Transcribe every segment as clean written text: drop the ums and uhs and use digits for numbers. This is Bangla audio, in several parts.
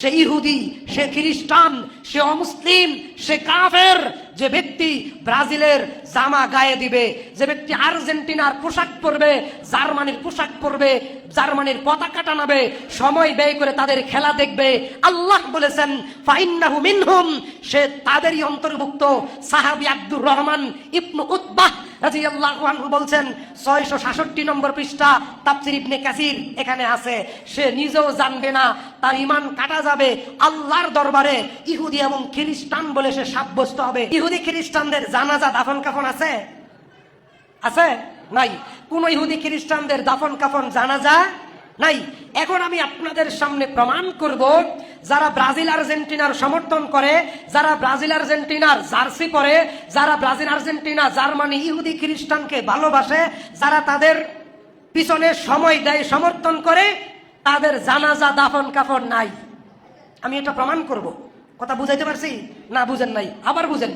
সে ইহুদি, সে খ্রিস্টান, সে অমুসলিম, সে কাফের, যে ব্যক্তি ব্রাজিলের জামা গায়ে দিবে, যে ব্যক্তি আর্জেন্টিনার পোশাক পরবে, জার্মানির পোশাক পরবে, জার্মানির পতাকা টানাবে, সময় ব্যয় করে তাদের খেলা দেখবে, আল্লাহ বলেছেন ফাইন্নাহু মিনহুম, সে তাদেরই অন্তর্ভুক্ত। সাহাবী আব্দুর রহমান ইবনে উতবাহ রাদিয়াল্লাহু আনহু বলছেন 666 নম্বর পৃষ্ঠা তাফসীর ইবনে কাসির এখানে আছে, সে নিজেও জানবে না, তার ঈমান কাটা যাবে আল্লাহর দরবারে ইহুদি এবং খ্রিস্টান বলে সে সাব্যস্ত হবে। ইহুদি খ্রিস্টানদের জানাজা দাফন কাফন আছে? আছে? নাই। কোন ইহুদি খ্রিস্টানদের দাফন কাফন জানাজা নাই। এখন আমি আপনাদের সামনে প্রমাণ করব, যারা ব্রাজিল আর্জেন্টিনার সমর্থন করে, যারা ব্রাজিল আর্জেন্টিনার জার্সি পরে, যারা ব্রাজিল আর্জেন্টিনা জার্মানি ইহুদি খ্রিস্টানকে ভালোবাসে, যারা তাদের পিছনে সময় দেয়, সমর্থন করে, তাদের জানাজা দাফন কাফন নাই। আমি এটা প্রমাণ করব। কথা বুঝাইতে পারছি না? বুঝেন নাই? আবার বুঝেন।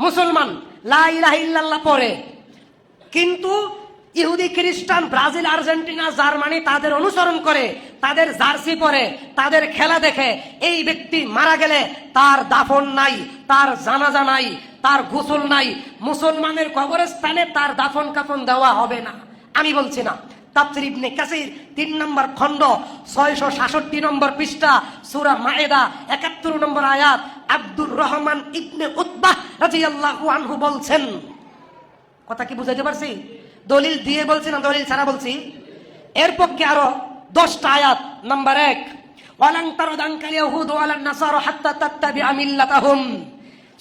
মুসলমান লা ইলাহা ইল্লাল্লাহ পড়ে, কিন্তু ইহুদি খ্রিস্টান ব্রাজিল আর্জেন্টিনা জার্মানি তাদের অনুসরণ করে, তাদের জার্সি পরে, তাদের খেলা দেখে, এই ব্যক্তি মারা গেলে তার দাফন নাই, তার জানাজা নাই, তার গোসল নাই, মুসলমানের কবরস্থানে তার দাফন কাফন দেওয়া হবে না। আমি বলছি না, তাফসীর ইবনে কাসির 3 নম্বর খণ্ড 666 নম্বর পৃষ্ঠা সূরা মায়েদা 71 নম্বর আয়াত আব্দুর রহমান ইবনে উতবাহ রাদিয়াল্লাহু আনহু বলছেন। কথা কি বুঝাইতে পারছি? দলিল দিয়ে বলছি না দলিল ছাড়া বলছি? এর পক্ষে আরো 10টা আয়াত। নাম্বার 1, ওয়ালান তারদানকাল ইয়াহুদ ওয়ালান নাসারা হাত্তা তাত্তাবিআ মিল্লাতাহুম,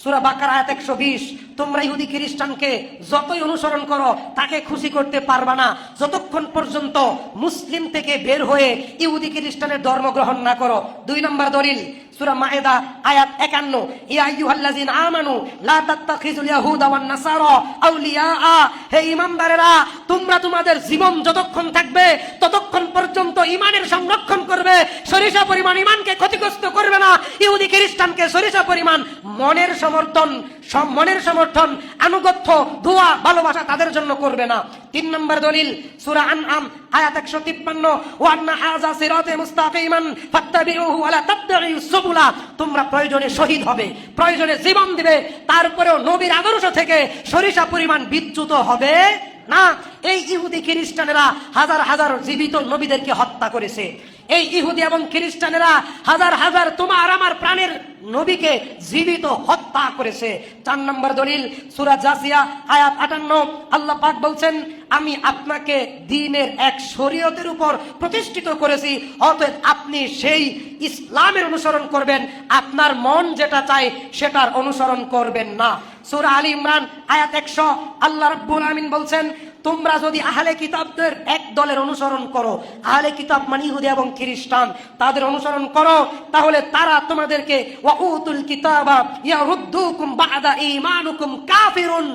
সূরা বাকারা আয়াত 120। তোমরা ইহুদি খ্রিস্টানকে যতই অনুসরণ করো তাকে খুশি করতে পারবা না যতক্ষণ পর্যন্ত মুসলিম থেকে বের হয়ে ইহুদি খ্রিস্টানের ধর্ম গ্রহণ না করো। 2 নম্বর দলিল সূরা মায়েদা আয়াত 51, ইয়া আইয়ুহাল্লাযিনা আমানু লা তাত্তাখিযুল ইয়াহুদা ওয়ান নাসারা আউলিয়া, হে ঈমানদারেরা, তোমরা তোমাদের জীবন যতক্ষণ থাকবে ততক্ষণ পর্যন্ত ঈমানের সংরক্ষণ করবে, সরিষা পরিমাণ ঈমানকে ক্ষতিগ্রস্ত করবে না। ইহুদি খ্রিস্টানকে সরিষা পরিমাণ মনের সমর্থন, আনুগত্য, দোয়া, ভালোবাসা তাদের জন্য করবে না। 3 নম্বর দলিল সূরা আনআম আয়াত 153, ওয়া আন্না হাযা সিরাতী মুস্তাকিমান ফাত্তাবিউহু ওয়া লা তাত্তাবিউস সুবুলা, তোমরা প্রয়োজনে শহীদ হবে, প্রয়োজনে জীবন দিবে, তারপরেও নবীর আদর্শ থেকে সরিষা পরিমাণ বিচ্যুত হবে না। এই ইহুদি খ্রিস্টানেরা হাজার হাজার জীবিত নবীদেরকে হত্যা করেছে। এই ইহুদি এবং খ্রিস্টানেরা হাজার হাজার তোমার আমার প্রাণের নবীকে জীবিত হত্যা করেছে। 4 নম্বর দলিল সূরা জাসিয়া আয়াত 58, আল্লাহ পাক বলছেন আমি আপনাকে দ্বীনের এক শরীয়তের উপর প্রতিষ্ঠিত করেছি, অতএব আপনি সেই ইসলামের অনুসরণ করবেন, আপনার মন যেটা চায় সেটার অনুসরণ করবেন না। সূরা আলী ইমরান আয়াত 100, আল্লাহ রাব্বুল আমিন বলছেন তোমরা যদি আহলে কিতাবদের এক দলের অনুসরণ করো, আহলে কিতাব মানে ইহুদি এবং খ্রিস্টান, তাদের অনুসরণ করো, তাহলে তারা তোমাদেরকে ওয়াউতুল কিতাবা ইয়ারুদ্দুকুম বাদা ঈমানুকুম কাফিরুন,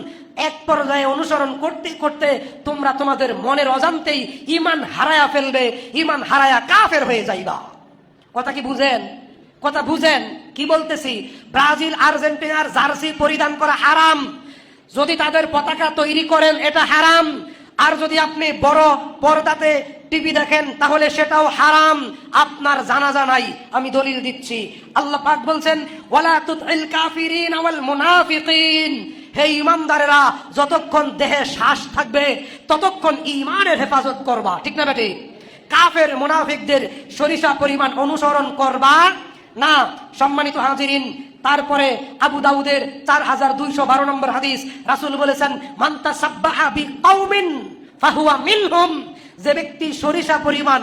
এক পর্যায়ে অনুসরণ করতে করতে তোমরা তোমাদের মনের অজান্তেই ঈমান হারায়া ফেলবে, ঈমান হারায়া কাফের হয়ে যাইবা। কথা কি বুঝেন? কথা বুঝেন কি বলতেছি? ব্রাজিল আর্জেন্টিনার জার্সি পরিধান করা হারাম, যদি তাদের পতাকা তৈরি করেন এটা হারাম, আর যদি আপনি বড় পর্দাতে টিভি দেখেন তাহলে সেটাও হারাম, আপনার জানাজা নাই। আমি দলিল দিচ্ছি, আল্লাহ পাক বলছেন ওয়ালা তুতিল কাফিরিন ওয়াল মুনাফিকিন, হে ঈমানদারেরা, যতক্ষণ দেহে শ্বাস থাকবে ততক্ষণ ঈমানের হেফাজত করবা, ঠিক না বেটি? কাফের মুনাফিকদের সরিষা পরিমাণ অনুসরণ করবা না। সম্মানিত হাজিরিন, তারপরে আবু দাউদের 4212 নম্বর হাদিস, রাসূল বলেছেন মান তাসাব্বাহা বিকাউমিন ফাহুয়া মিনহুম, যে ব্যক্তি সরিষা পরিমাণ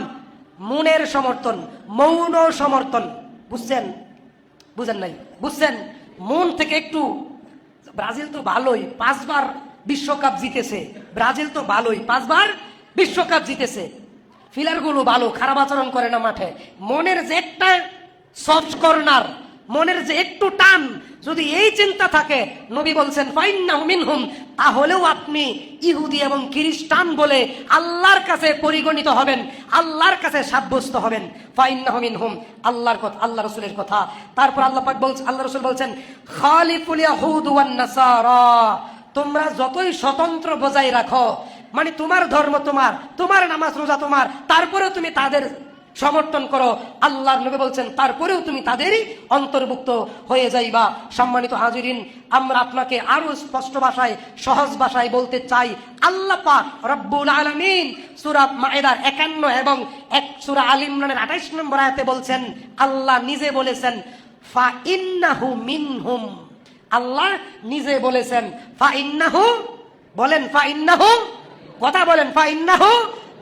মনের সমর্থন, মৌন সমর্থন, বুঝছেন? বুঝেন নাই? বুঝছেন? মন থেকে একটু, ব্রাজিল তো ভালোই 5 বার বিশ্বকাপ জিতেছে, ব্রাজিল তো ভালোই 5 বার বিশ্বকাপ জিতেছে, ফিলারগুলো ভালো, খারাপ আচরণ করে না মাঠে, মনের যে একটা সফট কর্নার, মনের যে একটু টান, যদি এই চিন্তা থাকে, নবী বলছেন ফাইন্নাহু মিনহুম, তাহলেও আপনি ইহুদি এবং খ্রিস্টান বলে আল্লাহর কাছে পরিগণিত হবেন, আল্লাহর কাছে সাব্যস্ত হবেন। ফাইন্নাহু মিনহুম, আল্লাহর কথা, আল্লাহ রাসূলের কথা। তারপর আল্লাহ পাক বলছেন, আল্লাহ রাসূল বলছেন খালিফুল ইয়াহুদ ওয়ান নাসারা, তোমরা যতই স্বতন্ত্র বজায় রাখো, মানে তোমার ধর্ম তোমার, তোমার নামাজ রোজা তোমার, তারপরেও তুমি তাদের সমর্থন করো, আল্লাহর নবী বলছেন তারপরেও তুমি তাদেরই অন্তর্ভুক্ত হয়ে যাইবা। সম্মানিত হাজিরিন, আমরা আপনাকে আরো স্পষ্ট ভাষায়, সহজ ভাষায় বলতে চাই, আল্লাহ পাক রব্বুল আলামিন সূরা মায়েদার 51 এবং সূরা আল ইমরানের 28 নম্বর আয়াতে বলছেন, আল্লাহ নিজে বলেছেন ফা ইন্নাহু মিনহুম। আল্লাহ নিজে বলেছেন ফা ইন্নাহু, বলেন ফা ইন্নাহু, কথা বলেন ফা ইন্নাহু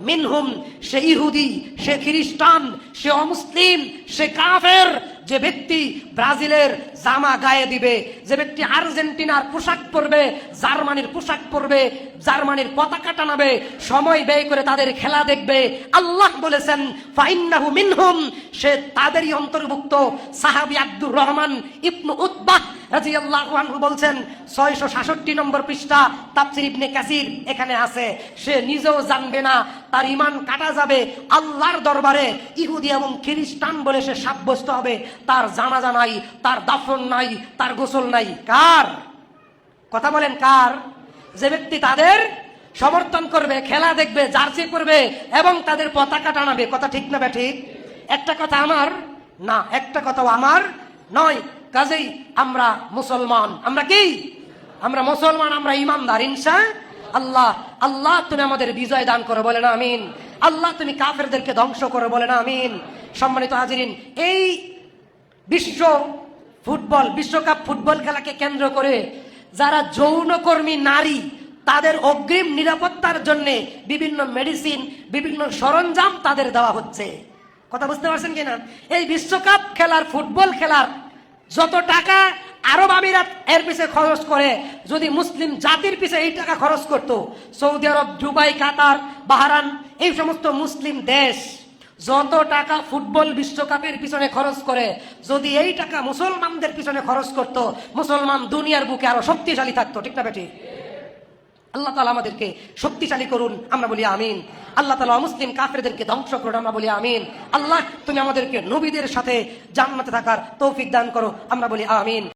মিনহুম। সে ইহুদি, সে খ্রিস্টান, সে অমুসলিম, সে কাফের, যে ব্যক্তি ব্রাজিলের জামা গায়ে দিবে, যে ব্যক্তি আর্জেন্টিনার পোশাক পরবে, জার্মানির পোশাক পরবে, জার্মানির পতাকা টানাবে, সময় ব্যয় করে তাদের খেলা দেখবে, আল্লাহ বলেছেন ফাইন্নাহু মিনহুম, সে তাদেরই অন্তর্ভুক্ত। সাহাবী আব্দুর রহমান ইবনু উতবাহ রাদিয়াল্লাহু আনহু বলছেন, 666 নম্বর পৃষ্ঠা তাফসীর ইবনে কাসির এখানে আছে, সে নিজেও জানবে না, তার ঈমান কাটা যাবে আল্লাহর দরবারে ইহুদি এবং খ্রিস্টান বলে সে সাব্যস্ত হবে, তার জানাজা নাই, তার দাফন নাই, তার গোসল নাই। কার কথা বলেন? কার? যে ব্যক্তি তাদের সমর্থন করবে, খেলা দেখবে, জার্সি পরবে এবং তাদের পতাকা টানাবে। কথা ঠিক না ব্যাঠিক? একটা কথা আমার না, একটা কথাও আমার নয়। কাজেই আমরা মুসলমান, আমরা কি? আমরা মুসলমান, আমরা ইমানদার ইনশাআল্লাহ। আল্লাহ তুমি আমাদের বিজয় দান করো, বলেন আমিন। আল্লাহ তুমি কাফেরদেরকে ধ্বংস করো, বলেন আমিন। সম্মানিত হাজিরিন, এই বিশ্বকাপ ফুটবল খেলাকে কেন্দ্র করে যারা যৌনকর্মী নারী, তাদের অগ্রিম নিরাপত্তার জন্য বিভিন্ন মেডিসিন, বিভিন্ন সরঞ্জাম তাদের দেওয়া হচ্ছে। কথা বুঝতে পারছেন কিনা? এই বিশ্বকাপ খেলার, ফুটবল খেলার যত টাকা আরব আমিরাত এর পিছে খরচ করে, যদি মুসলিম জাতির পিছে এই টাকা খরচ করত, সৌদি আরব, দুবাই, কাতার, বাহরান, এই সমস্ত মুসলিম দেশ যত টাকা ফুটবল বিশ্বকাপের পিছনে খরচ করে, যদি এই টাকা মুসলমানদের পিছনে খরচ করত, মুসলমান দুনিয়ার বুকে আরো শক্তিশালী থাকতো। ঠিক না বেটি? আল্লাহ তাআলা আমাদেরকে শক্তিশালী করুন, আমরা বলি আমিন। আল্লাহ তাআলা মুসলিম কাফেরদেরকে ধ্বংস করুন, আমরা বলি আমিন। আল্লাহ তুমি আমাদেরকে নবীদের সাথে জান্নাতে থাকার তৌফিক দান করো, আমরা বলি আমিন।